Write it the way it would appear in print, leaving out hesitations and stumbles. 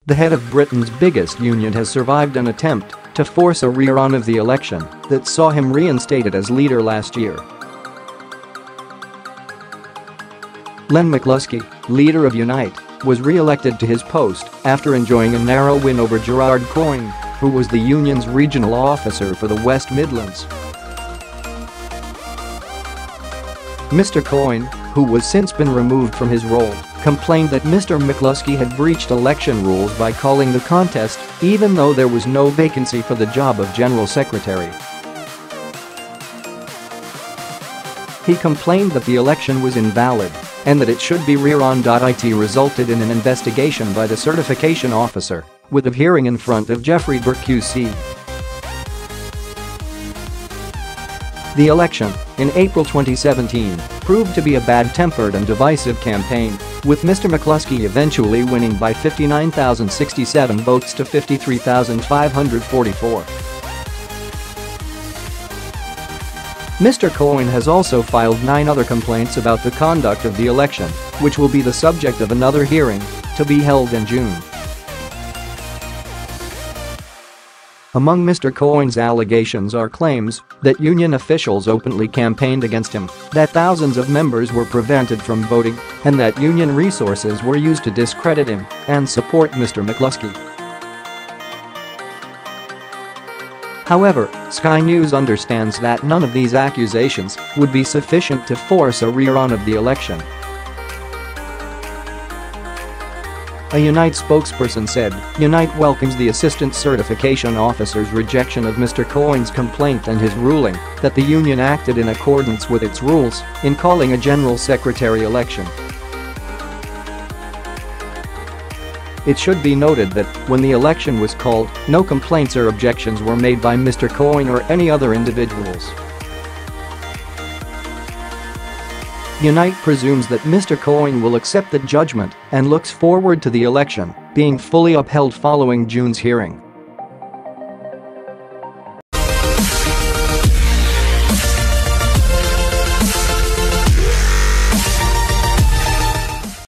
The head of Britain's biggest union has survived an attempt to force a rerun of the election that saw him reinstated as leader last year. Len McCluskey, leader of Unite, was re-elected to his post after enjoying a narrow win over Gerard Coyne, who was the union's regional officer for the West Midlands. Mr Coyne, who was since been removed from his role, complained that Mr McCluskey had breached election rules by calling the contest, even though there was no vacancy for the job of General Secretary. He complained that the election was invalid and that it should be rerun.It resulted in an investigation by the certification officer, with a hearing in front of Jeffrey Burke QC. The election, in April 2017, proved to be a bad-tempered and divisive campaign, with Mr McCluskey eventually winning by 59,067 votes to 53,544. Mr Coyne has also filed 9 other complaints about the conduct of the election, which will be the subject of another hearing, to be held in June. Among Mr Coyne's allegations are claims that union officials openly campaigned against him, that thousands of members were prevented from voting, and that union resources were used to discredit him and support Mr McCluskey. However, Sky News understands that none of these accusations would be sufficient to force a rerun of the election. A Unite spokesperson said, "Unite welcomes the Assistant Certification Officer's rejection of Mr Coyne's complaint and his ruling that the union acted in accordance with its rules in calling a General Secretary election." It should be noted that, when the election was called, no complaints or objections were made by Mr Coyne or any other individuals. Unite presumes that Mr Coyne will accept the judgment and looks forward to the election being fully upheld following June's hearing.